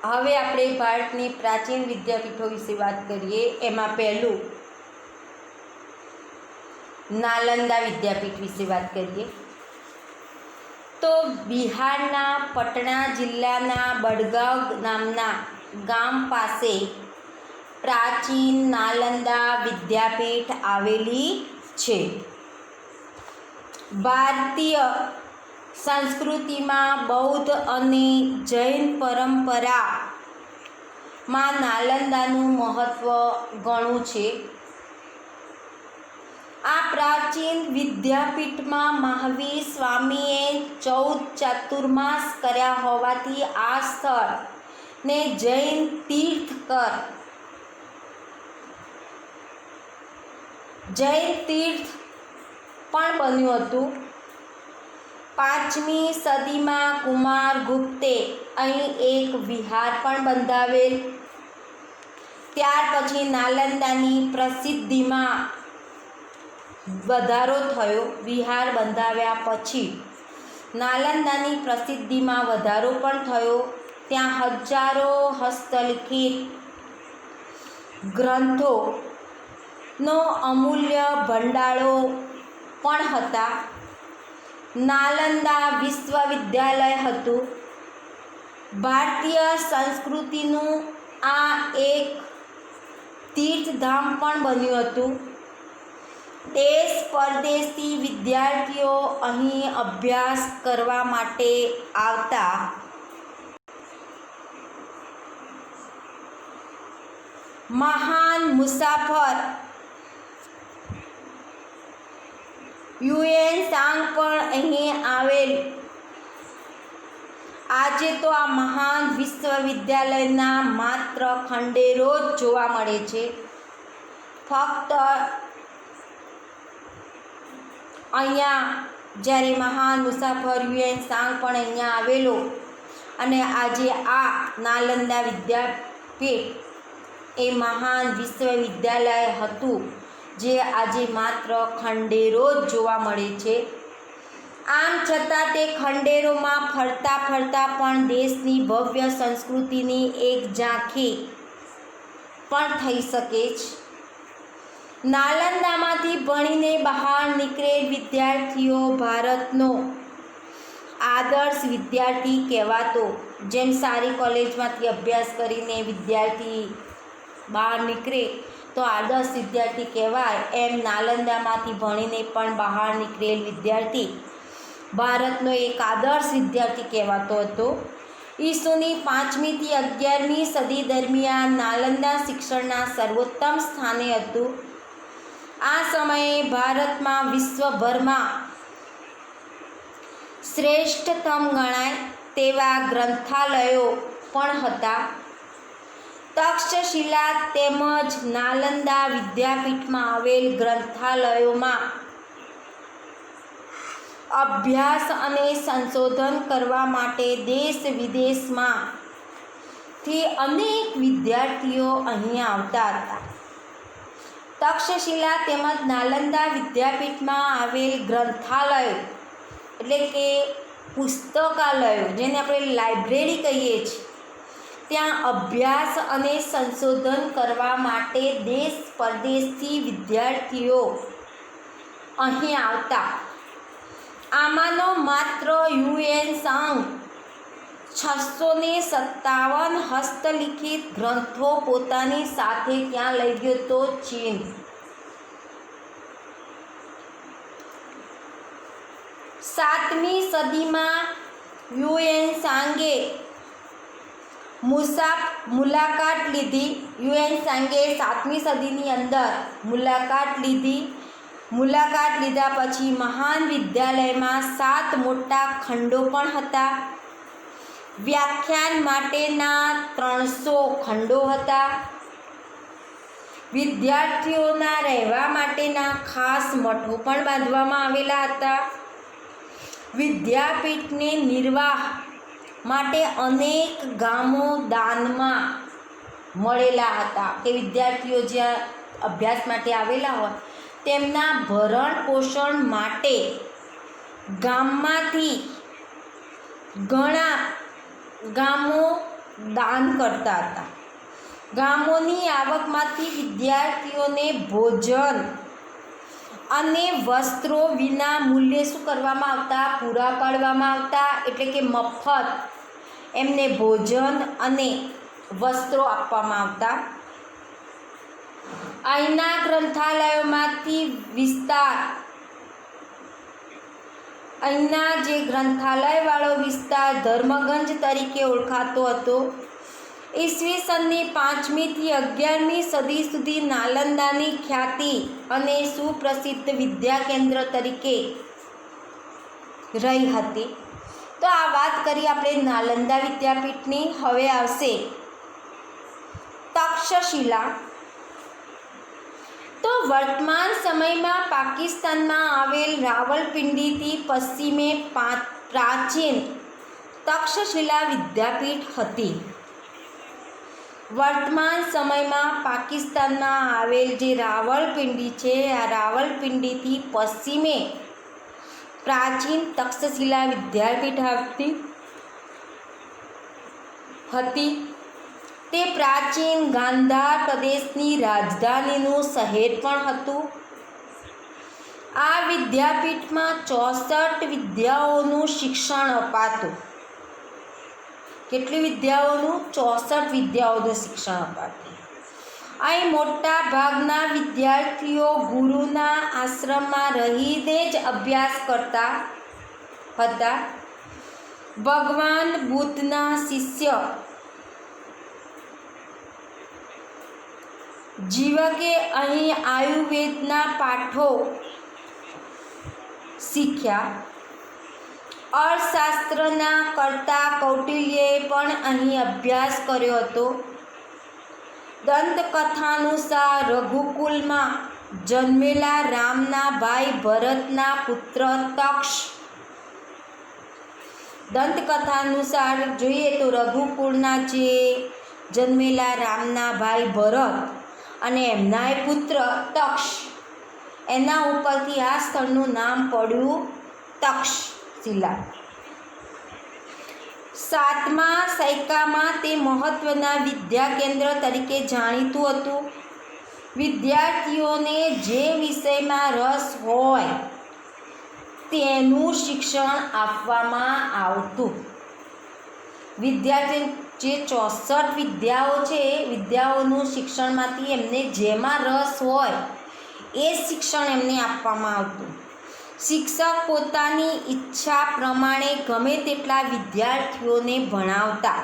હવે આપણે ભારતની પ્રાચીન વિદ્યાપીઠો વિશે વાત કરીએ। એમાં પહેલું નાલંદા વિદ્યાપીઠ વિશે વાત કરીએ તો બિહારના પટના જિલ્લાના બડગાંવ નામના ગામ પાસે પ્રાચીન નાલંદા વિદ્યાપીઠ આવેલી છે। ભારતીય સંસ્કૃતિમાં બૌદ્ધ અને જૈન પરંપરામાં નાલંદાનું મહત્ત્વ ઘણું છે। આ પ્રાચીન વિદ્યાપીઠમાં મહાવીર સ્વામીએ 14 ચાતુર્માસ કર્યા હોવાથી આ સ્થળને જૈન તીર્થ પણ બન્યું હતું। 5મી સદીમાં કુમારગુપ્તે અહીં એક વિહાર પણ બંધાવેલ। ત્યાર પછી નાલંદાની પ્રસિદ્ધિમાં વધારો થયો। વિહાર બંધાવ્યા પછી નાલંદાની પ્રસિદ્ધિમાં વધારો પણ થયો। ત્યાં હજારો હસ્તલિખિત ગ્રંથોનો અમૂલ્ય ભંડારો પણ હતા। નાલંદા વિશ્વવિદ્યાલય હતું। ભારતીય સંસ્કૃતિનું આ એક તીર્થધામ પણ બન્યું હતું। દેશ પરદેશથી વિદ્યાર્થીઓ અહીં અભ્યાસ કરવા માટે આવતા। મહાન મુસાફર યુએન સાંગ પણ અહીં આવેલ। આજે તો આ મહાન વિશ્વવિદ્યાલયના માત્ર ખંડેરો જ જોવા મળે છે। ફક્ત અહીંયા જ્યારે મહાન મુસાફર યુએન સાંગ પણ અહીંયા આવેલો અને આજે આ નાલંદા વિદ્યાપીઠ એ મહાન વિશ્વવિદ્યાલય હતું જે આજે માત્ર ખંડેરો જ જોવા મળે છે। આમ છતાં તે ખંડેરોમાં ફરતા ફરતા પણ દેશની ભવ્ય સંસ્કૃતિની એક ઝાંખી પણ થઈ શકે છે। નાલંદામાંથી ભણીને બહાર નીકળેલ વિદ્યાર્થીઓ ભારતનો આદર્શ વિદ્યાર્થી કહેવાતો। જેમ સારી કોલેજમાંથી અભ્યાસ કરીને વિદ્યાર્થી બહાર નીકળે તો આદર્શ વિદ્યાર્થી કહેવાય, એમ નાલંદામાંથી ભણીને પણ બહાર નીકળેલ વિદ્યાર્થી ભારતનો એક આદર્શ વિદ્યાર્થી કહેવાતો હતો। ઈસુની 5મી થી 11મી સદી દરમિયાન નાલંદા શિક્ષણના સર્વોત્તમ સ્થાને હતું। આ સમયે ભારતમાં વિશ્વભરમાં શ્રેષ્ઠતમ ગણાય તેવા ગ્રંથાલયો પણ હતા। તક્ષશિલા તેમજ નાલંદા વિદ્યાપીઠમાં આવેલ ગ્રંથાલયોમાં અભ્યાસ અને સંશોધન કરવા માટે દેશ વિદેશમાંથી અનેક વિદ્યાર્થીઓ અહીં આવતા હતા। તક્ષશિલા તેમજ નાલંદા વિદ્યાપીઠમાં આવેલ ગ્રંથાલયો એટલે કે પુસ્તકાલયો, જેને આપણે લાઇબ્રેરી કહીએ છીએ, ત્યાં અભ્યાસ અને સંશોધન કરવા માટે દેશ પરદેશથી વિદ્યાર્થીઓ અહીં આવતા। આમાંનો માત્ર યુએન સાંગ 657 હસ્તલિખિત ગ્રંથો પોતાની સાથે ક્યાં લઈ ગયો તો ચીન। 7મી સદીમાં યુએન સાંગે મુલાકાત લીધી। યુએન સાંગે 7મી સદીની અંદર મુલાકાત લીધા પછી મહાન વિદ્યાલયમાં 7 મોટા ખંડો પણ હતા। વ્યાખ્યાન માટેના 300 ખંડો હતા। વિદ્યાર્થીઓના રહેવા માટેના ખાસ મઠો પણ બાંધવામાં આવેલા હતા। વિદ્યાપીઠને નિર્વાહ માટે અનેક ગામો દાનમાં મળેલા હતા કે વિદ્યાર્થીઓ જ્યાં અભ્યાસ માટે આવેલા હોય તેમના ભરણ પોષણ માટે ગામમાંથી ઘણા ગામો દાન કરતા હતા. ગામોની આવકમાંથી વિદ્યાર્થીઓને ભોજન અને વસ્ત્રો વિના મૂલ્યે શું કરવામાં આવતા? પૂરા પાડવામાં આવતા. એટલે કે મફત એમને ભોજન અને વસ્ત્રો આપવામાં આવતા. અહીંના ગ્રંથાલયોમાંથી અહીંના જે ગ્રંથાલયવાળો વિસ્તાર ધર્મગંજ તરીકે ઓળખાતો હતો. ઈસવીસનની 5મી થી 11મી સદી સુધી નાલંદાની ખ્યાતિ અને સુપ્રસિદ્ધ વિદ્યા કેન્દ્ર તરીકે રહી હતી. તો આ વાત કરી આપણે નાલંદા વિદ્યાપીઠની. હવે આવશે તક્ષશિલા. તો વર્તમાન સમયમાં પાકિસ્તાનમાં આવેલ રાવલપિંડીથી પશ્ચિમે પ્રાચીન તક્ષશિલા વિદ્યાપીઠ હતી. વર્તમાન સમયમાં પાકિસ્તાનમાં આવેલ જે રાવલપિંડી છે, આ રાવલપિંડીથી પશ્ચિમે પ્રાચીન તક્ષશિલા વિદ્યાપીઠ આવતી હતી. તે પ્રાચીન ગાંધાર પ્રદેશની રાજધાનીનું શહેર પણ હતું. આ વિદ્યાપીઠમાં 64 વિદ્યાઓનું શિક્ષણ અપાતું. કેટલી વિદ્યાઓનું? 64 વિદ્યાઓનું શિક્ષણ અપાતું. અહીં મોટા ભાગના વિદ્યાર્થીઓ ગુરુના આશ્રમમાં રહીને જ અભ્યાસ કરતા હતા. ભગવાન બુદ્ધના શિષ્ય જીવકે અહીં આયુર્વેદના પાઠો શીખ્યા. અર્થશાસ્ત્રના કર્તા કૌટિલ્યએ પણ અહીં અભ્યાસ કર્યો હતો. દંતકથાનુસાર રઘુકુલમાં જન્મેલા રામના ભાઈ ભરતના પુત્ર તક્ષ. દંતકથાનુસાર જોઈએ તો રઘુકુળના જે જન્મેલા રામના ભાઈ ભરત અને એમના એ પુત્ર તક્ષ, એના ઉપરથી આ સ્થળનું નામ પડ્યું તક્ષશિલા. 7મા સૈકામાં તે મહત્ત્વના વિદ્યા કેન્દ્ર તરીકે જાણીતું હતું. વિદ્યાર્થીઓને જે વિષયમાં રસ હોય તેનું શિક્ષણ આપવામાં આવતું. વિદ્યાર્થી જે 64 વિદ્યાઓ છે, વિદ્યાઓનું શિક્ષણમાંથી એમને જેમાં રસ હોય એ શિક્ષણ એમને આપવામાં આવતું. શિક્ષક પોતાની ઈચ્છા પ્રમાણે ગમે તેટલા વિદ્યાર્થીઓને ભણાવતા.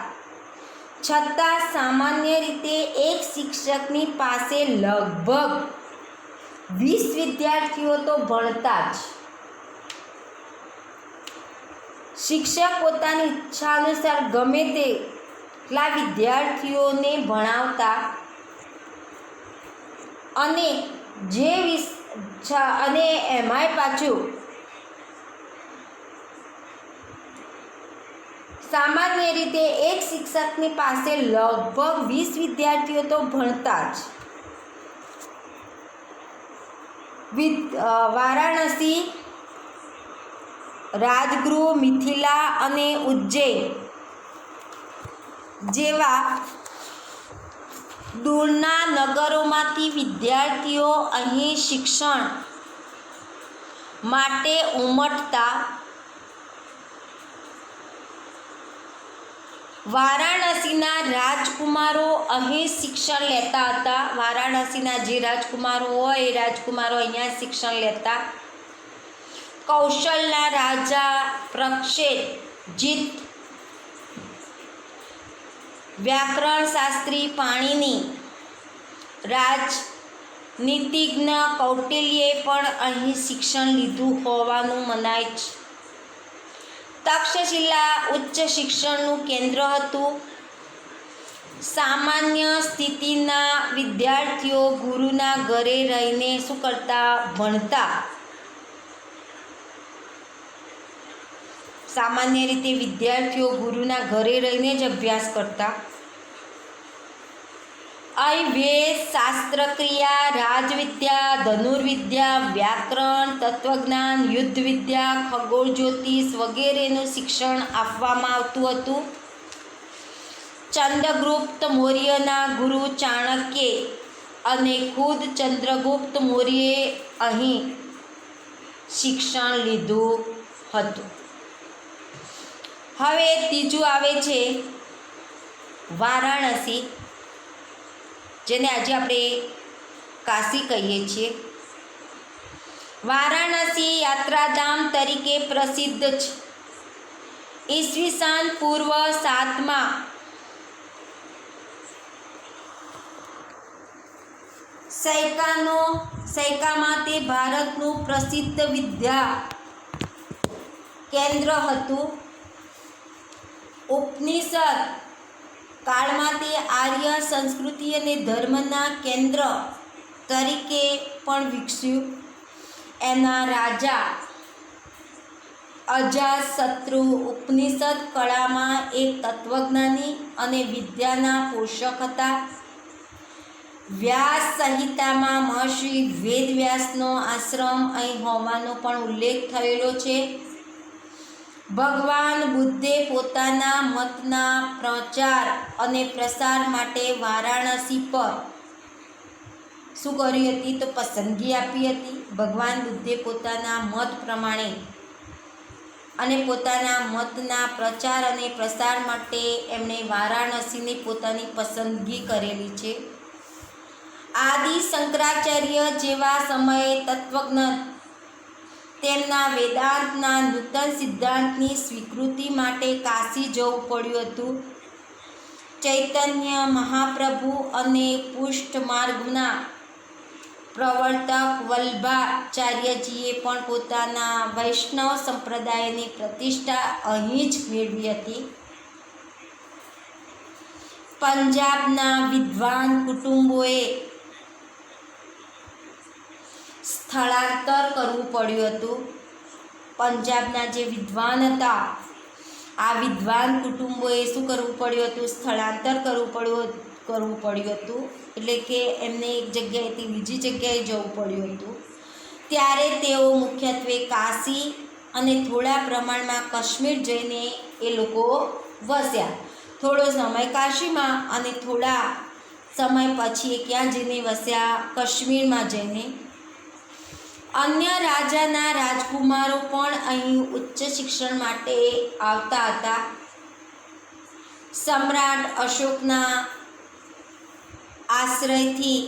છતાં સામાન્ય રીતે એક શિક્ષકની પાસે લગભગ 20 વિદ્યાર્થીઓ તો ભણતા જ. શિક્ષક પોતાની ઈચ્છા અનુસાર ગમે તેટલા વિદ્યાર્થીઓને ભણાવતા અને અને એમાંય પાછું સામાન્ય રીતે એક શિક્ષકની પાસે લગભગ 20 વિદ્યાર્થીઓ તો ભણતા જ. વારાણસી, રાજગૃહ, મિથિલા અને ઉજ્જૈન જેવા દૂરના નગરોમાંથી વિદ્યાર્થીઓ અહીં શિક્ષણ માટે ઉમટતા. વારાણસીના રાજકુમારો અહીં શિક્ષણ લેતા હતા. વારાણસીના જે રાજકુમારો હોય એ રાજકુમારો અહીંયા શિક્ષણ લેતા. કૌશલના રાજા પ્રસેનજીત, વ્યાકરણ શાસ્ત્રી પાણિની, રાજનીતિજ્ઞ કૌટિલ્યએ પણ અહીં શિક્ષણ લીધું હોવાનું મનાય છે. તક્ષશિલા ઉચ્ચ શિક્ષણનું કેન્દ્ર હતું. સામાન્ય સ્થિતિના વિદ્યાર્થીઓ ગુરુના ઘરે રહીને શું કરતા? ભણતા. સામાન્ય રીતે વિદ્યાર્થીઓ ગુરુના ઘરે રહીને જ અભ્યાસ કરતા. અહીં વેદ, શાસ્ત્રક્રિયા, રાજવિદ્યા, ધનુર્વિદ્યા, વ્યાકરણ, તત્વજ્ઞાન, યુદ્ધ વિદ્યા, ખગોળ જ્યોતિષ વગેરેનું શિક્ષણ આપવામાં આવતું હતું. ચંદ્રગુપ્ત મૌર્યના ગુરુ ચાણક્ય અને ખુદ ચંદ્રગુપ્ત મૌર્યએ અહીં શિક્ષણ લીધું હતું. હવે ત્રીજું આવે છે વારાણસી, જેને આજે આપણે કાશી કહીએ છીએ. વારાણસી યાત્રાધામ તરીકે પ્રસિદ્ધ છે. ઈસવીસન પૂર્વ 7મા સૈકામાં તે ભારતનું પ્રસિદ્ધ વિદ્યા કેન્દ્ર હતું. ઉપનિષદ કાળમાં તે આર્ય સંસ્કૃતિ અને ધર્મના કેન્દ્ર તરીકે પણ વિકસ્યું. એના રાજા અજાતશત્રુ ઉપનિષદ કળામાં એક તત્વજ્ઞાની અને વિદ્યાના પોષક હતા. વ્યાસ સંહિતામાં મહર્ષિ વેદવ્યાસનો આશ્રમ અહીં હોવાનો પણ ઉલ્લેખ થયેલો છે. ભગવાન બુદ્ધે પોતાના મતના પ્રચાર અને પ્રસાર માટે વારાણસી પર શું કરી હતી? તો પસંદગી આપી હતી. ભગવાન બુદ્ધે પોતાના મત પ્રમાણે અને પોતાના મતના પ્રચાર અને પ્રસાર માટે એમણે વારાણસીની પોતાની પસંદગી કરેલી છે. આદિ શંકરાચાર્ય જેવા સમયે તત્વજ્ઞ તેમના વેદાંતના નૂતન સિદ્ધાંતની સ્વીકૃતિ માટે કાશી જવું પડ્યું હતું. ચૈતન્ય મહાપ્રભુ અને પુષ્ટ માર્ગના પ્રવર્તક વલ્લભાચાર્યજીએ પણ પોતાના વૈષ્ણવ સંપ્રદાયની પ્રતિષ્ઠા અહીં જ મેળવી હતી. પંજાબના વિદ્વાન કુટુંબોએ સ્થળાંતર કરવું પડ્યું હતું. પંજાબના જે વિદ્વાન હતા, આ વિદ્વાન કુટુંબોએ શું કરવું પડ્યું હતું? સ્થળાંતર કરવું પડ્યું હતું. એટલે કે એમને એક જગ્યાએથી બીજી જગ્યાએ જવું પડ્યું હતું. ત્યારે તેઓ મુખ્યત્વે કાશી અને થોડા પ્રમાણમાં કાશ્મીર જઈને એ લોકો વસ્યા. થોડો સમય કાશીમાં અને થોડા સમય પછી એ ક્યાં જઈને વસ્યા? કાશ્મીરમાં જઈને. અન્ય રાજાના રાજકુમારો પણ અહીં ઉચ્ચ શિક્ષણ માટે આવતા હતા. સમ્રાટ અશોકના આશ્રયથી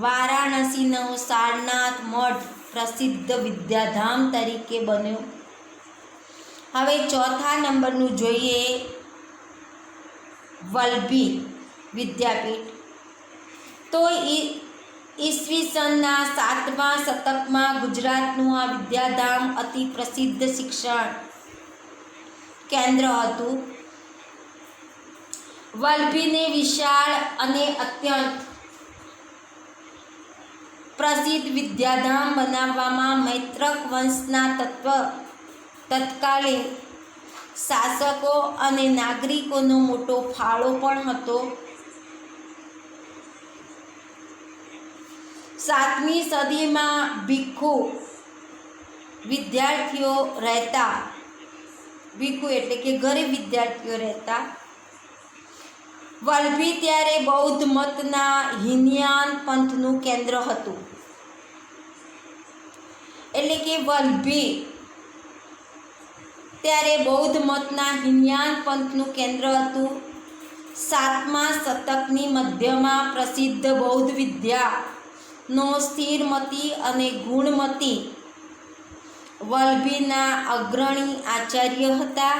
વારાણસીનો સારનાથ મઠ પ્રસિદ્ધ વિદ્યાધામ તરીકે બન્યો. હવે ચોથા નંબરનું જોઈએ વલ્લભી વિદ્યાપીઠ. તો ઈસવીસનના 7મા શતકમાં ગુજરાતનું આ વિદ્યાધામ અતિ પ્રસિદ્ધ શિક્ષણ કેન્દ્ર હતું. વલ્લભીને વિશાળ અને અત્યંત પ્રસિદ્ધ વિદ્યાધામ બનાવવામાં મૈત્રક વંશના તત્કાલીન શાસકો અને નાગરિકોનો મોટો ફાળો પણ હતો. 7મી સદીમાં ભિક્ષુ વિદ્યાર્થીઓ રહેતા. ભિક્ષુ એટલે કે ગરીબ વિદ્યાર્થીઓ રહેતા. વલ્લભી ત્યારે બૌદ્ધ મતના હીનયાન પંથનું કેન્દ્ર હતું. એટલે કે વલ્લભી ત્યારે બૌદ્ધ મતના હીનયાન પંથનું કેન્દ્ર હતું. 7મા શતકની મધ્યમાં પ્રસિદ્ધ બૌદ્ધ વિદ્યાનો સ્થિરમતી અને ગુણમતી વલ્લભીના અગ્રણી આચાર્ય હતા.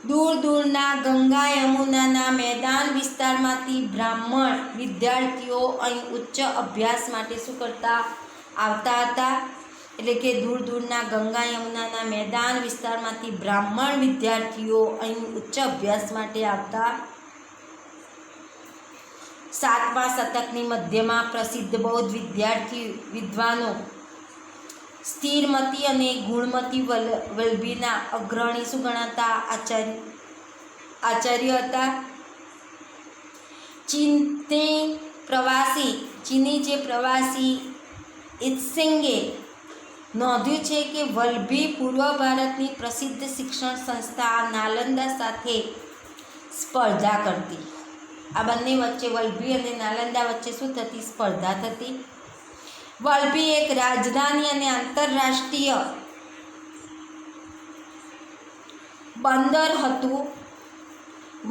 દૂર દૂરના ગંગા યમુનાના મેદાન વિસ્તારમાંથી બ્રાહ્મણ વિદ્યાર્થીઓ અહીં ઉચ્ચ અભ્યાસ માટે શું કરતા? આવતા હતા. એટલે કે દૂર દૂરના ગંગા યમુનાના મેદાન વિસ્તારમાંથી બ્રાહ્મણ વિદ્યાર્થીઓ અહીં ઉચ્ચ અભ્યાસ માટે આવતા. 7મા શતકની મધ્યમાં પ્રસિદ્ધ બૌદ્ધ વિદ્વાનો સ્થિરમતી અને ગુણમતી વલ્લભીના અગ્રણી શું ગણાતા? આચાર્ય હતા. ચીની જે પ્રવાસી ઇત્સિંગે નોંધ્યું છે કે વલ્લભી પૂર્વ ભારતની પ્રસિદ્ધ શિક્ષણ સંસ્થા નાલંદા સાથે સ્પર્ધા કરતી. આ બંને વચ્ચે વલભી અને નાલંદા વચ્ચે શું થતી? સ્પર્ધા થતી. વલભી એક રાજધાની અને આંતરરાષ્ટ્રીય બંદર હતું.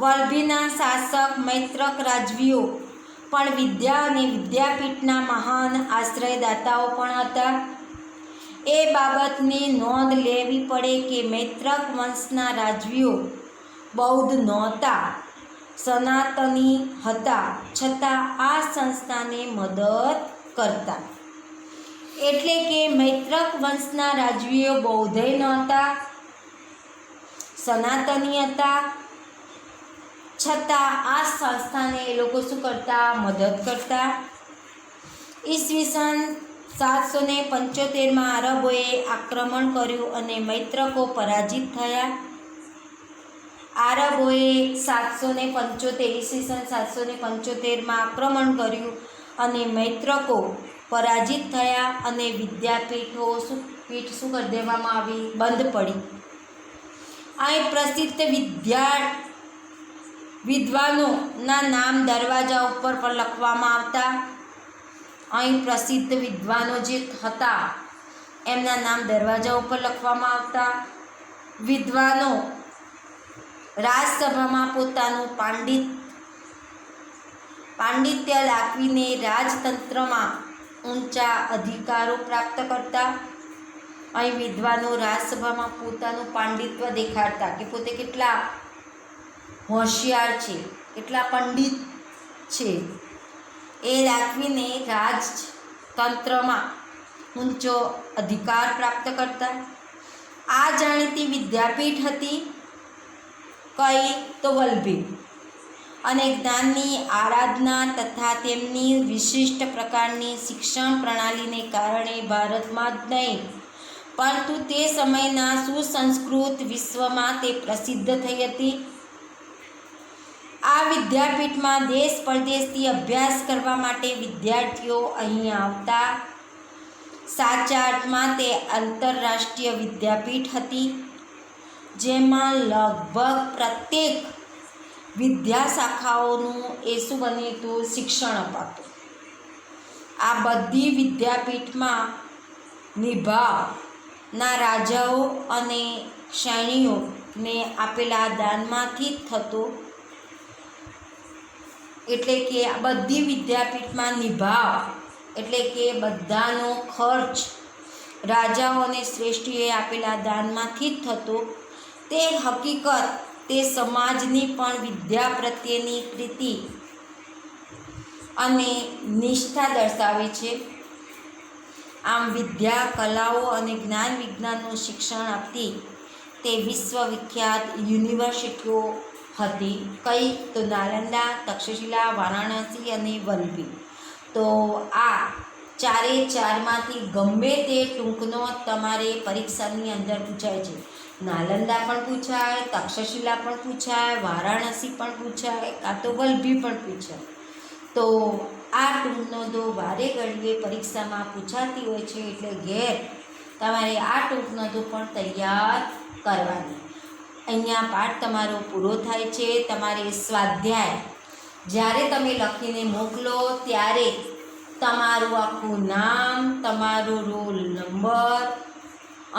વલભીના શાસક મૈત્રક રાજવીઓ પણ વિદ્યા અને વિદ્યાપીઠના મહાન આશ્રયદાતાઓ પણ હતા. એ બાબતની નોંધ લેવી પડે કે મૈત્રક વંશના રાજવીઓ બૌદ્ધ નહોતા, સનાતની હતા, છતાં આ સંસ્થાને મદદ કરતા. એટલે કે મૈત્રક વંશના રાજવીઓ બૌદ્ધય નહોતા, સનાતની હતા, છતાં આ સંસ્થાને એ લોકો શું કરતા? મદદ કરતા. ઈસવીસન 775 અરબોએ આક્રમણ કર્યું અને મૈત્રકો પરાજિત થયા. આરબોએ 775 ઈસવીસન 775 આક્રમણ કર્યું અને મૈત્રકો પરાજિત થયા અને વિદ્યાપીઠો શું કરી દેવામાં આવી? બંધ પડી. અહીં પ્રસિદ્ધ વિદ્વાનોના નામ દરવાજા ઉપર પણ લખવામાં આવતા. અહીં પ્રસિદ્ધ વિદ્વાનો જે હતા એમના નામ દરવાજા ઉપર લખવામાં આવતા. વિદ્વાનો રાજસભામાં પોતાનું પાંડિત્ય દાખવીને રાજતંત્રમાં ઊંચા અધિકારો પ્રાપ્ત કરતા. અહીં વિદ્વાનો રાજસભામાં પોતાનું પાંડિત્ય દેખાડતા કે પોતે કેટલા હોશિયાર છે, કેટલા પંડિત છે, એ દાખવીને રાજતંત્રમાં ઊંચો અધિકાર પ્રાપ્ત કરતા. આ જાણીતી વિદ્યાપીઠ હતી કઈ? તો વલભી. અને જ્ઞાનની આરાધના તથા તેમની વિશિષ્ટ પ્રકારની શિક્ષણ પ્રણાલીને કારણે ભારતમાં જ નહીં પરંતુ તે સમયના સુસંસ્કૃત વિશ્વમાં તે પ્રસિદ્ધ થઈ હતી. આ વિદ્યાપીઠમાં દેશ પરદેશથી અભ્યાસ કરવા માટે વિદ્યાર્થીઓ અહીં આવતા. સાચા અર્થમાં તે આંતરરાષ્ટ્રીય વિદ્યાપીઠ હતી જેમાં લગભગ પ્રત્યેક વિદ્યા શાખાઓનું શું બન્યું હતું? શિક્ષણ અપાતું. આ બધી વિદ્યાપીઠમાં નિભાવના રાજાઓ અને શ્રેણીઓને આપેલા દાનમાંથી જ થતો. એટલે કે આ બધી વિદ્યાપીઠમાં નિભાવ એટલે કે બધાનો ખર્ચ રાજાઓ અને શ્રેષ્ઠીઓએ આપેલા દાનમાંથી જ થતો. તે હકીકત તે સમાજની પણ વિદ્યા પ્રત્યેની પ્રીતિ અને નિષ્ઠા દર્શાવે છે. આમ વિદ્યા, કલાઓ અને જ્ઞાન વિજ્ઞાનનું શિક્ષણ આપતી તે વિશ્વવિખ્યાત યુનિવર્સિટીઓ હતી. કઈ? તો નાલંદા, તક્ષશિલા, વારાણસી અને વલભી. તો આ ચારે ચારમાંથી ગમે તે ટૂંકનો તમારે પરીક્ષાની અંદર પૂછાય છે. નાલંદા પણ પૂછાય, તક્ષશિલા પણ પૂછાય, વારાણસી પણ પૂછાય, કાં તો વલભી પણ પૂછાય. તો આ ટૂંકનોંધો વારે ઘડીએ પરીક્ષામાં પૂછાતી હોય છે એટલે ઘેર તમારે આ ટૂંકનોંધો પણ તૈયાર કરવાની. અહીંયા પાઠ તમારો પૂરો થાય છે. તમારે સ્વાધ્યાય જ્યારે તમે લખીને મોકલો ત્યારે તમારું આખું નામ, તમારો રોલ નંબર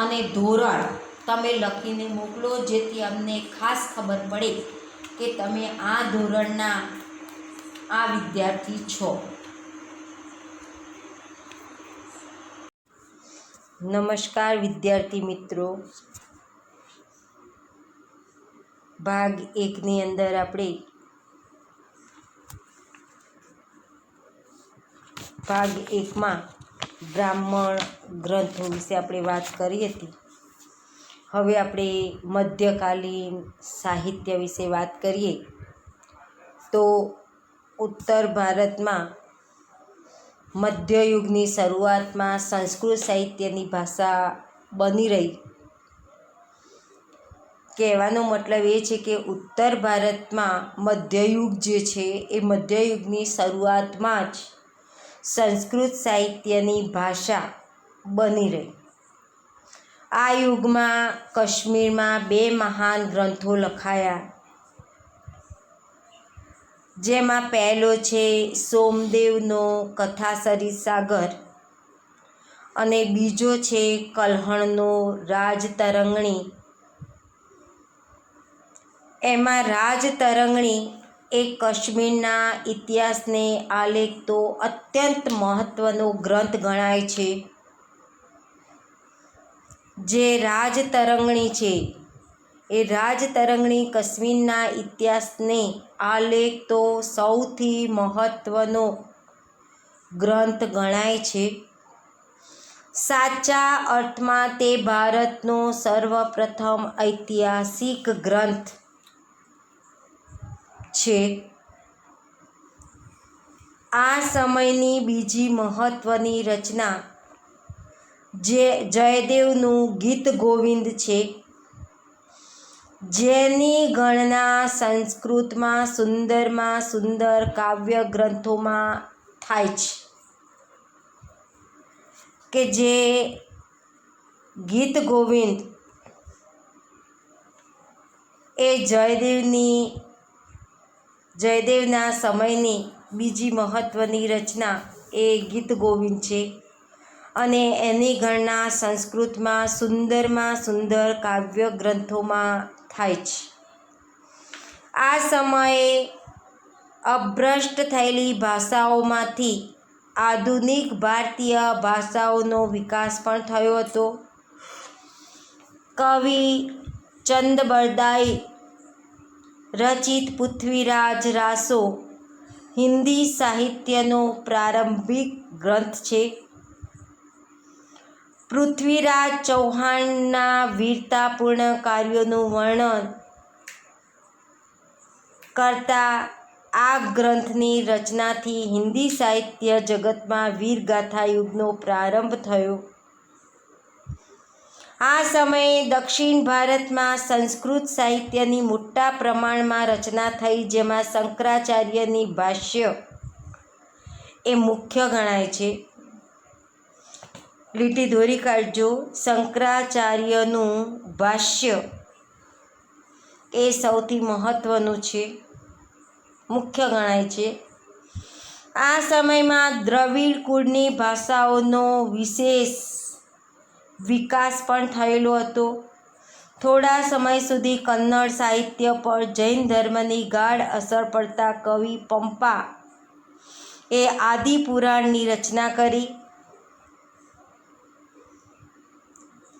અને ધોરણ તમે લખીને મોકલો, જેથી અમને ખાસ ખબર પડે કે તમે આ ધોરણના આ વિદ્યાર્થી છો. નમસ્કાર વિદ્યાર્થી મિત્રો. ભાગ 1ની અંદર આપણે ભાગ 1માં બ્રાહ્મણ ગ્રંથો વિશે આપણે વાત કરી હતી. હવે આપણે મધ્યકાલીન સાહિત્ય વિશે વાત કરીએ તો ઉત્તર ભારતમાં મધ્યયુગની શરૂઆતમાં સંસ્કૃત સાહિત્યની ભાષા બની રહી. કહેવાનો મતલબ એ છે કે ઉત્તર ભારતમાં મધ્યયુગ જે છે એ મધ્યયુગની શરૂઆતમાં જ સંસ્કૃત સાહિત્યની ભાષા બની રહી. આ યુગમાં કાશ્મીરમાં 2 મહાન ગ્રંથો લખાયા. જેમાં પહેલો છે સોમદેવનો કથાસરી સાગર અને બીજો છે કલ્હણનો રાજતરંગણી. એમાં રાજતરંગણી એ કાશ્મીરના ઇતિહાસને આલેખતો અત્યંત મહત્ત્વનો ગ્રંથ ગણાય છે. જે રાજતરંગણી છે એ રાજતરંગણી કાશ્મીરના ઇતિહાસને આલેખતો સૌથી મહત્ત્વનો ગ્રંથ ગણાય છે. સાચા અર્થમાં તે ભારતનો સર્વપ્રથમ ઐતિહાસિક ગ્રંથ છે. આ સમયની બીજી મહત્ત્વની રચના જે જયદેવનું ગીત ગોવિંદ છે, જેની ગણના સંસ્કૃતમાં સુંદરમાં સુંદર કાવ્ય ગ્રંથોમાં થાય છે. કે જે ગીત ગોવિંદ એ જયદેવના સમયની બીજી મહત્ત્વની રચના એ ગીત ગોવિંદ છે અને એની ગણના સંસ્કૃતમાં સુંદર કાવ્ય ગ્રંથોમાં થાય છે. આ સમયે અભ્રષ્ટ થયેલી ભાષાઓમાંથી આધુનિક ભારતીય ભાષાઓનો વિકાસ પણ થયો હતો. કવિ ચંદ બરદાઈ રચિત પૃથ્વીરાજ રાસો હિન્દી સાહિત્યનો પ્રારંભિક ગ્રંથ છે. પૃથ્વીરાજ ચૌહાણના વીરતાપૂર્ણ કાર્યોનું વર્ણન કરતા આ ગ્રંથની રચનાથી હિન્દી સાહિત્ય જગતમાં વીરગાથા યુગનો પ્રારંભ થયો. આ સમયે દક્ષિણ ભારતમાં સંસ્કૃત સાહિત્યની મોટા પ્રમાણમાં રચના થઈ, જેમાં શંકરાચાર્યની ભાષ્ય એ મુખ્ય ગણાય છે. લીટી દોરી કાઢજો. શંકરાચાર્યનું ભાષ્ય એ સૌથી મહત્ત્વનું છે, મુખ્ય ગણાય છે. આ સમયમાં દ્રવિડ કુળની ભાષાઓનો વિશેષ વિકાસ પણ થયેલો હતો. થોડા સમય સુધી કન્નડ સાહિત્ય પર જૈન ધર્મની ગાઢ અસર પડતા કવિ પંપા એ આદિપુરાણની રચના કરી.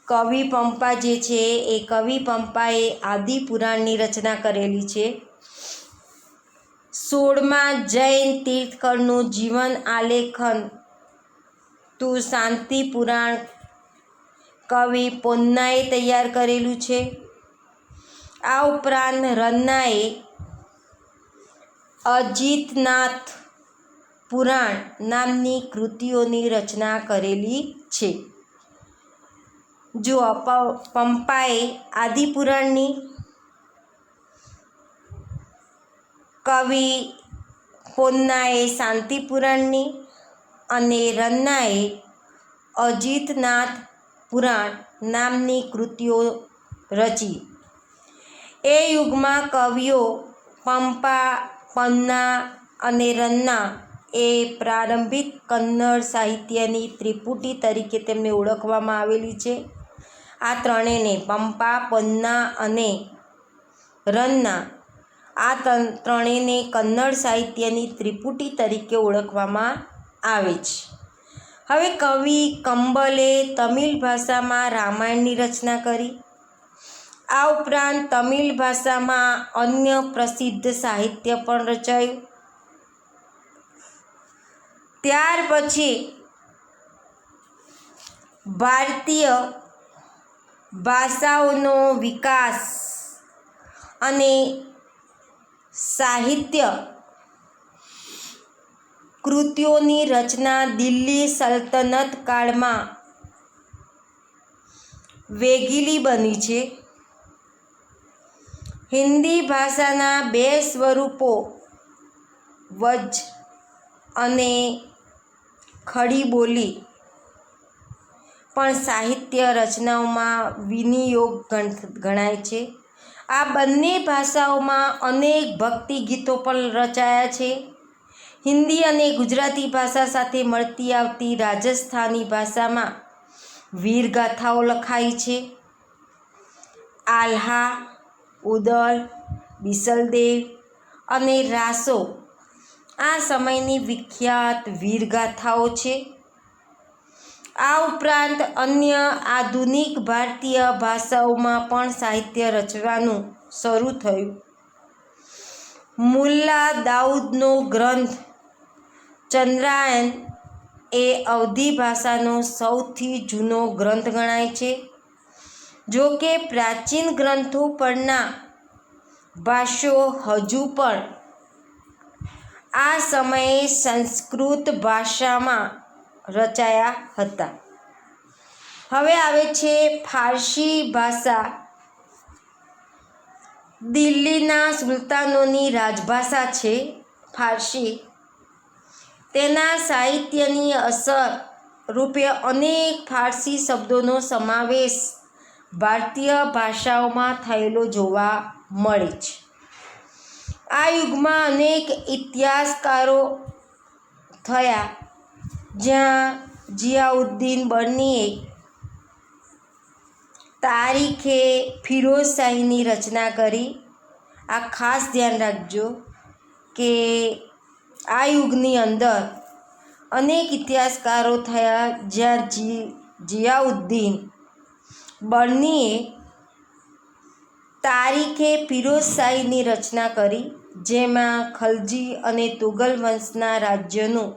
કવિ પંપાએ આદિપુરાણની રચના કરેલી છે. 16મા જૈન તીર્થંકરનું જીવન આલેખન તું શાંતિ પુરાણ કવિ પોન્નાએ તૈયાર કરેલું છે. આ ઉપરાંત રન્નાએ અજીતનાથ પુરાણ નામની કૃતિઓની રચના કરેલી છે. જો પંપાએ આદિપુરાણની, કવિ પોન્નાએ શાંતિપુરાણની અને રન્નાએ અજીતનાથ પુરાણ નામની કૃતિઓ રચી. એ યુગમાં કવિઓ પંપા, પન્ના અને રન્ના એ પ્રારંભિક કન્નડ સાહિત્યની ત્રિપુટી તરીકે તેમને ઓળખવામાં આવેલી છે. આ ત્રણેયને પંપા, પન્ના અને રન્ના આ ત્રણેયને કન્નડ સાહિત્યની ત્રિપુટી તરીકે ઓળખવામાં આવે છે. હવે કવિ કંબલે તમિલ ભાષામાં રામાયણની રચના કરી. આ ઉપરાંત તમિલ ભાષામાં અન્ય પ્રસિદ્ધ સાહિત્ય પણ રચાયું. ત્યાર પછી ભારતીય ભાષાઓનો વિકાસ અને સાહિત્ય કૃતિઓની રચના દિલ્હી સલ્તનત કાળમાં વેગીલી બની છે. હિન્દી ભાષાના બે સ્વરૂપો વજ્જ અને ખડી બોલી પણ સાહિત્ય રચનાઓમાં વિનિયોગ ગણાય છે. આ બંને ભાષાઓમાં અનેક ભક્તિ ગીતો પણ રચાયા છે. હિન્દી અને ગુજરાતી ભાષા સાથે મળતી આવતી રાજસ્થાની ભાષામાં વીરગાથાઓ લખાઈ છે. આલ્હા, ઉદલ, બિસલદેવ અને રાસો આ સમયની વિખ્યાત વીરગાથાઓ છે. આ ઉપરાંત અન્ય આધુનિક ભારતીય ભાષાઓમાં પણ સાહિત્ય રચવાનું શરૂ થયું. મુલ્લા દાઉદનો ગ્રંથ ચંદ્રાયન એ અવધી ભાષાનો સૌથી જૂનો ગ્રંથ ગણાય છે. જો કે પ્રાચીન ગ્રંથો પરના ભાષ્યો હજુ પણ આ સમયે સંસ્કૃત ભાષામાં રચાયા હતા. હવે આવે છે ફારસી ભાષા. દિલ્હીના સુલતાનોની રાજભાષા છે ફારસી. તેના સાહિત્યની અસર રૂપે અનેક ફારસી શબ્દોનો સમાવેશ ભારતીય ભાષાઓમાં થયેલો જોવા મળે છે. આ યુગમાં અનેક ઇતિહાસકારો થયા, જ્યાં જિયાઉદ્દીન બર્નીએ તારીખે ફિરોઝશાહીની રચના કરી. આ ખાસ ધ્યાન રાખજો કે આ યુગની અંદર અનેક ઇતિહાસકારો થયા, જ્યાં જિયાઉદ્દીન બર્નીએ તારીખે ફિરોઝશાહીની રચના કરી, જેમાં ખલજી અને તુગલ વંશના રાજ્યોનું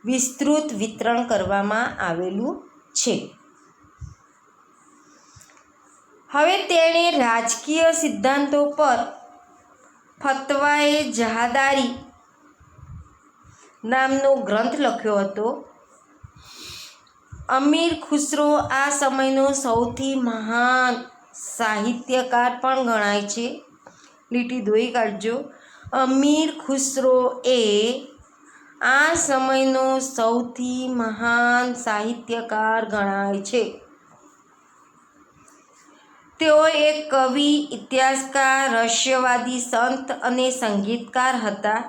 વિસ્તૃત વિતરણ કરવામાં આવેલું છે. હવે તેણે રાજકીય સિદ્ધાંતો પર ફતવાએ જહાદારી નામનો ગ્રંથ લખ્યો હતો. અમીર ખુસરો આ સમયનો સૌથી મહાન સાહિત્યકાર પણ ગણાય છે. લીટી દોઈ કાઢજો. અમીર ખુસરો એ આ સમયનો સૌથી મહાન સાહિત્યકાર ગણાય છે. તેઓ એક કવિ, ઇતિહાસકાર, રહસ્યવાદી, સંત અને સંગીતકાર હતા.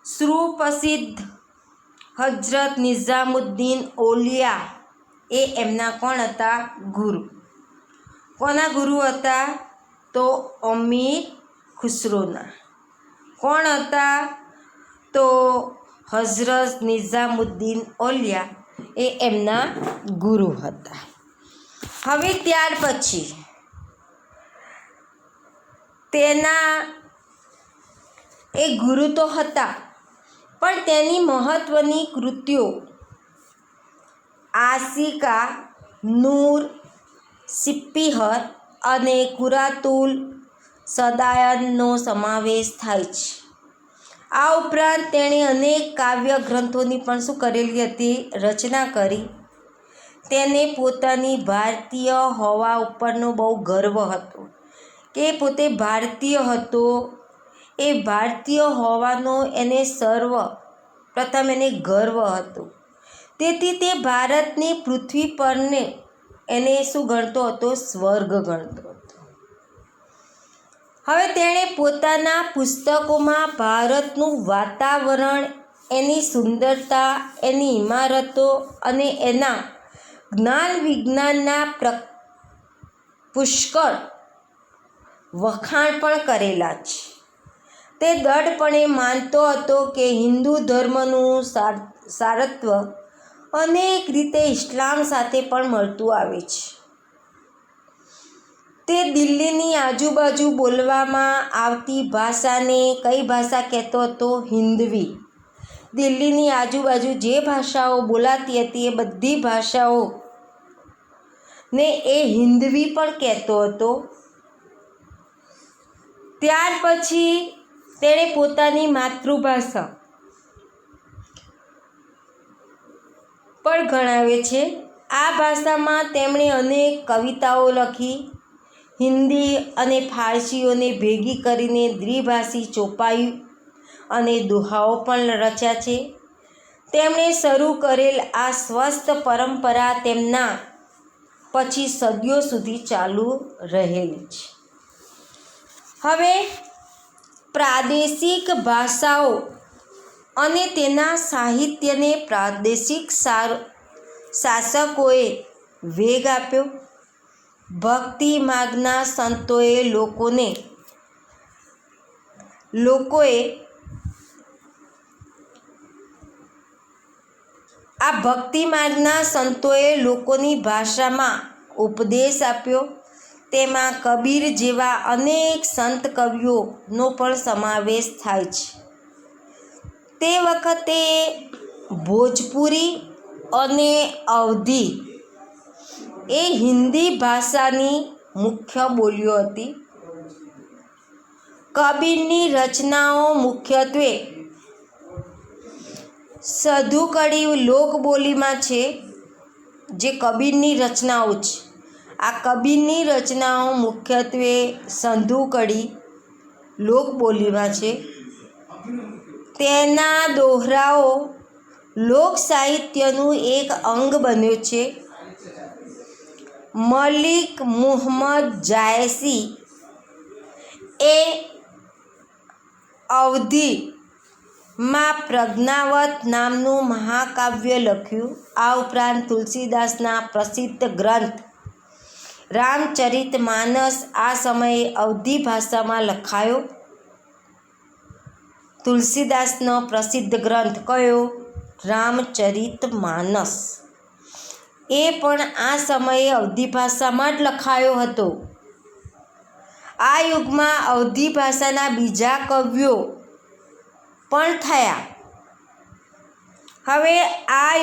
સુપ્રસિદ્ધ હજરત નિઝામુદ્દીન ઔલિયા એ એમના કોણ હતા? ગુરુ. કોના ગુરુ હતા? તો અમીર ખુસરોના. કોણ હતા? તો હજરત નિઝામુદ્દીન ઔલિયા એ એમના ગુરુ હતા. હવે ત્યાર પછી તેના એ ગુરુ તો હતા, પણ તેની મહત્ત્વની કૃતિઓ આશિકા, નૂર, સિપ્પીહર અને કુરાતુલ સદાયનનો સમાવેશ થાય છે. આ ઉપરાંત તેણે અનેક કાવ્ય ગ્રંથોની પણ શું કરેલી હતી? રચના કરી. તેને પોતાની ભારતીય હોવા ઉપરનો બહુ ગર્વ હતો, કે પોતે ભારતીય હતો. એ ભારતીય હોવાનો એને પ્રથમ એને ગર્વ હતો. તેથી તે ભારતની પૃથ્વી પરને એને શું ગણતો હતો? સ્વર્ગ ગણતો હતો. હવે તેણે પોતાના પુસ્તકોમાં ભારતનું વાતાવરણ, એની સુંદરતા, એની ઇમારતો અને એના જ્ઞાન વિજ્ઞાનના પુષ્કળ વખાણ પણ કરેલા છે. તે દૃઢપણે માનતો હતો કે હિન્દુ ધર્મનું સારત્વ અનેક રીતે ઇસ્લામ સાથે પણ મળતું આવે છે. તે દિલ્હીની આજુબાજુ બોલવામાં આવતી ભાષાને કઈ ભાષા કહેતો હતો? હિન્દવી. દિલ્હીની આજુબાજુ જે ભાષાઓ બોલાતી હતી એ બધી ભાષાઓ ને એ હિન્દવી પણ કહેતો હતો. ત્યાર પછી તેણે પોતાની માતૃભાષા પણ ગણાવે છે. આ ભાષામાં તેમણે અનેક કવિતાઓ લખી. હિન્દી અને ફારસીઓને ભેગી કરીને દ્વિભાષી ચોપાઈ અને દુહાઓ પણ રચ્યા છે. તેમણે શરૂ કરેલ આ સ્વસ્થ પરંપરા તેમના પછી સદીઓ સુધી ચાલુ રહેલી છે. હવે પ્રાદેશિક ભાષાઓ અને તેના સાહિત્યને પ્રાદેશિક શાસકોએ વેગ આપ્યો. ભક્તિ માર્ગના સંતોએ લોકોએ આ ભક્તિ માર્ગના સંતોએ લોકોની ભાષામાં ઉપદેશ આપ્યો. તેમાં કબીર જેવા અનેક સંત કવિઓનો પણ સમાવેશ થાય છે. તે વખતે ભોજપુરી અને અવધી એ હિન્દી ભાષાની મુખ્ય બોલીઓ હતી. કબીરની રચનાઓ મુખ્યત્વે સધુકડી લોકબોલીમાં છે. જે કબીરની રચનાઓ છે, આ કબીરની રચનાઓ મુખ્યત્વે સંધુકડી લોકબોલીમાં છે. તેના દોહરાઓ લોક સાહિત્યનું એક અંગ બન્યો છે. મલિક મુહમ્મદ જાયસી એ અવધીમાં પ્રજ્ઞાવત નામનું મહાકાવ્ય લખ્યું. આ ઉપરાંત તુલસીદાસના પ્રસિદ્ધ ગ્રંથ રામચરિતમાનસ આ સમયે અવધી ભાષામાં લખાયો. તુલસીદાસનો પ્રસિદ્ધ ગ્રંથ કયો? રામચરિતમાનસ. એ પણ આ સમયે અવધી ભાષામાં જ લખાયો હતો. આ યુગમાં અવધી ભાષાના બીજા કવિઓ પણ થયા. હવે આ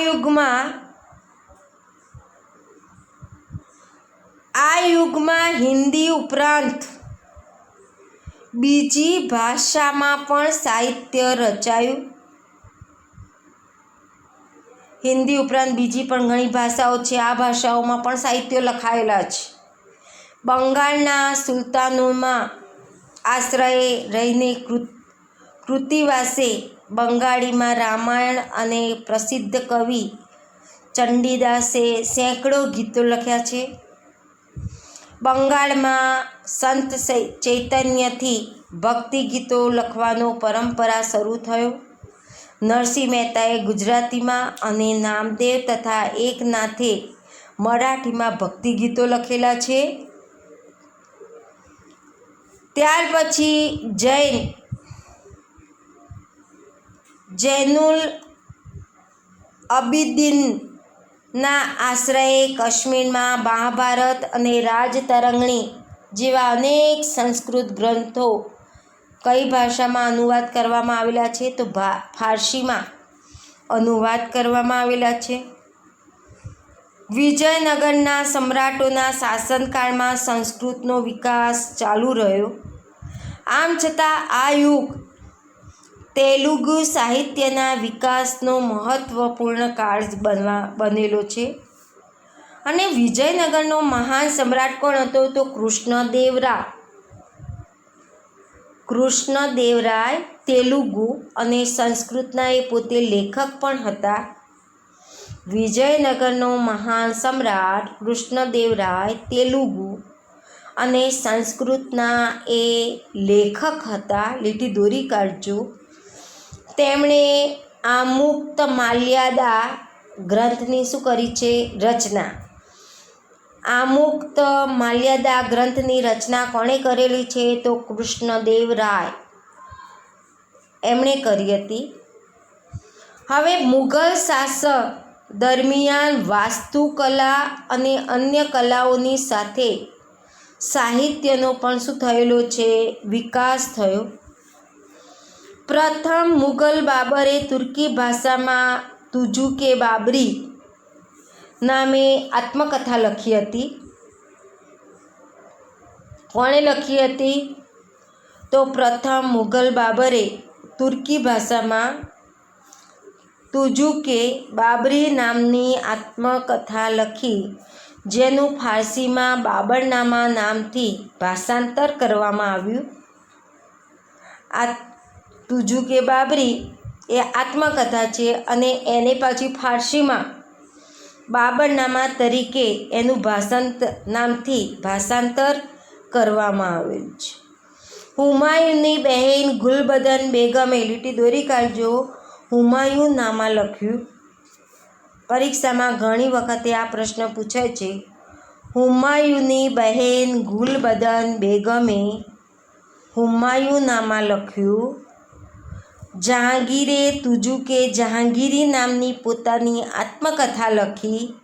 યુગમાં હિન્દી ઉપરાંત બીજી ભાષામાં પણ સાહિત્ય રચાયું. હિન્દી ઉપરાંત બીજી પણ ઘણી ભાષાઓ છે. આ ભાષાઓમાં પણ સાહિત્યો લખાયેલા છે. બંગાળના સુલતાનોમાં આશ્રયે રહીને કૃતિવાસે બંગાળીમાં રામાયણ અને પ્રસિદ્ધ કવિ ચંડીદાસે સેંકડો ગીતો લખ્યા છે. બંગાળમાં સંત ચૈતન્યથી ભક્તિ ગીતો લખવાનો પરંપરા શરૂ થયો. નરસિંહ મહેતાએ ગુજરાતીમાં અને નામદેવ તથા એકનાથે મરાઠીમાં ભક્તિ ગીતો લખેલા છે. ત્યાર પછી જૈનુલ અબિદીનના આશ્રયે કાશ્મીરમાં મહાભારત અને રાજતરંગણી જેવા અનેક સંસ્કૃત ગ્રંથો કઈ ભાષામાં અનુવાદ કરવામાં આવેલા છે? તો ફારસીમાં અનુવાદ કરવામાં આવેલા છે. વિજયનગરના સમ્રાટોના શાસનકાળમાં સંસ્કૃતનો વિકાસ ચાલુ રહ્યો. આમ છતાં આ યુગ તેલુગુ સાહિત્યના વિકાસનો મહત્વપૂર્ણ કાળ બનેલો છે. અને વિજયનગરનો મહાન સમ્રાટ કોણ હતો? તો કૃષ્ણદેવરાય તેલુગુ અને સંસ્કૃતના એ પોતે લેખક પણ હતા. વિજયનગરનો મહાન સમ્રાટ કૃષ્ણદેવરાય તેલુગુ અને સંસ્કૃતના એ લેખક હતા. લીટી દોરી કાઢજો. તેમણે આમુક્તમાલ્યદા ગ્રંથની શું કરી છે? રચના. આમુક્તમાલ્યદા ગ્રંથની રચના કોણે કરેલી છે? તો કૃષ્ણદેવરાય એમણે કરી હતી. હવે મુઘલ શાસક દરમિયાન વાસ્તુકલા અને અન્ય કલાઓની સાથે સાહિત્યનો પણ શું થયેલો છે? વિકાસ થયો. પ્રથમ મુઘલ બાબરે તુર્કી ભાષામાં તુજુકે બાબરી નામે આત્મકથા લખી હતી. કોણે લખી હતી? તો પ્રથમ મુઘલ બાબરે તુર્કી ભાષામાં તુજુકે બાબરી નામની આત્મકથા લખી, જેનું ફારસીમાં બાબરનામા નામથી ભાષાંતર કરવામાં આવ્યું. આ તુજુકે બાબરી એ આત્મકથા છે અને એને પાછી ફારસીમાં બાબરનામા તરીકે એનું નામથી ભાષાંતર કરવામાં આવેલું છે. હુમાયુની બહેન ગુલબદન બેગમે લીટી દોરી કાઢજો. હુમાયુન નામા લખ્યું. પરીક્ષામાં ઘણી વખતે આ પ્રશ્ન પૂછાય છે. હુમાયુની બહેન ગુલબદન બેગમે હુમાયુન નામા લખ્યું. જહાંગીરે તુજુ કે જહાંગીરી નામની પોતાની આત્મકથા લખી.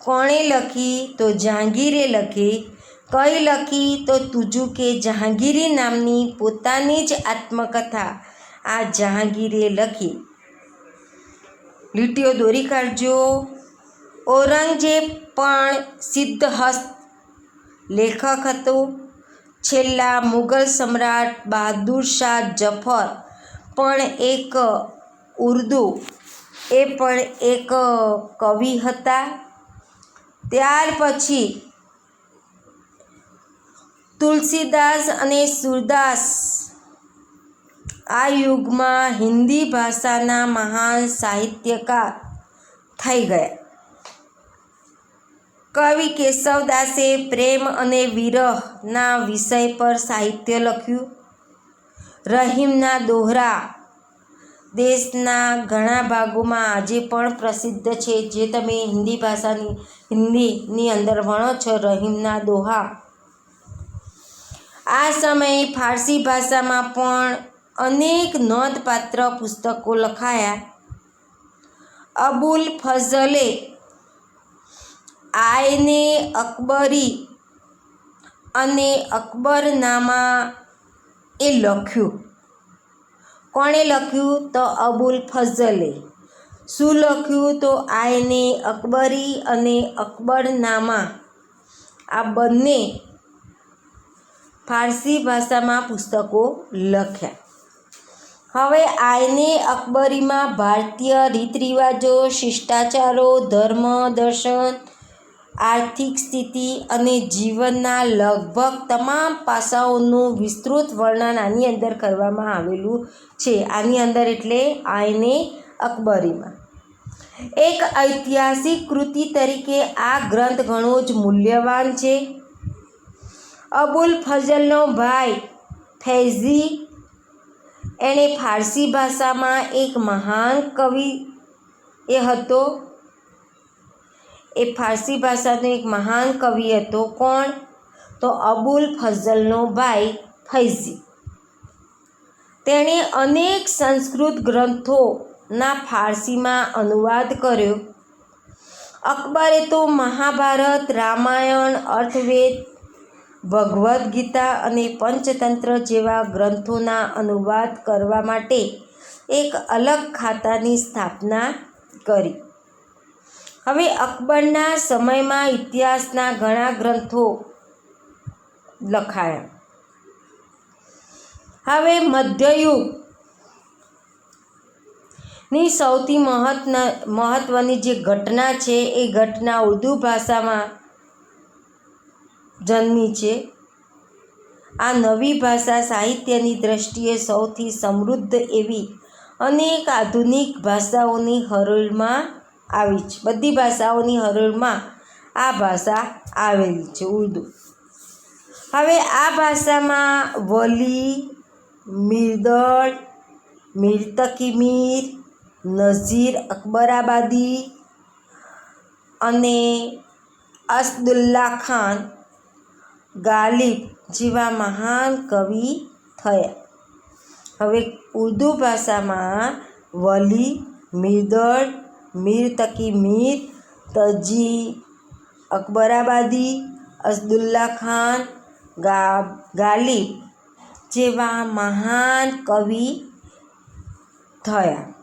કોણે લખી? તો જહાંગીરે લખી. કઈ લખી? તો તુજુ કે જહાંગીરી નામની પોતાની જ આત્મકથા આ જહાંગીરે લખી. લીટીઓ દોરી કાઢજો. ઔરંગઝેબ પણ સિદ્ધહસ્ત લેખક હતો. છેલ્લા મુગલ સમ્રાટ બહાદુર શાહ જફર પણ એક કવિ હતા. ત્યાર પછી તુલસીદાસ અને સૂરદાસ આ યુગમાં હિન્દી ભાષાના મહાન સાહિત્યકાર થઈ ગયા. કવિ કેશવદાસે પ્રેમ અને વિરહના વિષય પર સાહિત્ય લખ્યું. રહીમના દોહરા દેશના ઘણા ભાગોમાં આજે પણ પ્રસિદ્ધ છે, જે તમે હિન્દીની અંદર ભણો છો. રહીમના દોહા. આ સમયે ફારસી ભાષામાં પણ અનેક નોંધપાત્ર પુસ્તકો લખાયા. અબુલ ફઝલે આયને અકબરી અને અકબરનામા એ લખ્યું. કોણે લખ્યું? તો અબુલ ફઝલે. શું લખ્યું? તો આયને અકબરી અને અકબરનામા આ બંને ફારસી ભાષામાં પુસ્તકો લખ્યા. હવે આયને અકબરીમાં ભારતીય રીત રિવાજો, શિષ્ટાચારો, ધર્મ, દર્શન, આર્થિક સ્થિતિ અને જીવનના લગભગ તમામ પાસાઓનું વિસ્તૃત વર્ણન આની અંદર કરવામાં આવેલું છે. આની અંદર એટલે આયને અકબરીમાં. એક ઐતિહાસિક કૃતિ તરીકે આ ગ્રંથ ઘણો જ મૂલ્યવાન છે. અબુલ ફઝલનો ભાઈ ફૈઝી એણે ફારસી ભાષામાં એક મહાન કવિ હતો. એ ફારસી ભાષાનો એક મહાન કવિ હતો. કોણ? તો અબુલ ફઝલનો ભાઈ ફૈઝી. તેણે અનેક સંસ્કૃત ગ્રંથોના ફારસીમાં અનુવાદ કર્યો. અકબરે તો મહાભારત, રામાયણ, અર્થવેદ, ભગવદ્ ગીતા અને પંચતંત્ર જેવા ગ્રંથોના અનુવાદ કરવા માટે એક અલગ ખાતાની સ્થાપના કરી. હવે અકબરના સમયમાં ઇતિહાસના ઘણા ગ્રંથો લખાયા. હવે મધ્યયુગની સૌથી મહત્વની જે ઘટના છે એ ઘટના ઉર્દૂ ભાષામાં જન્મી છે. આ નવી ભાષા સાહિત્યની દ્રષ્ટિએ સૌથી સમૃદ્ધ એવી અનેક આધુનિક ભાષાઓની હરોળમાં આવી છે. બધી ભાષાઓની હરોળમાં આ ભાષા આવેલી છે, ઉર્દૂ. હવે આ ભાષામાં વલી, મિર્દળ, મીર તકી મીર, નઝીર અકબરાબાદી અને અસદુલ્લા ખાન ગાલિબ જેવા મહાન કવિ થયા. હવે ઉર્દૂ ભાષામાં વલી, મિર્દળ, મીર તકી મીર, તજી અકબરાબાદી, અસદુલ્લા ખાન ગાલિબ જેવા મહાન કવિ થયા.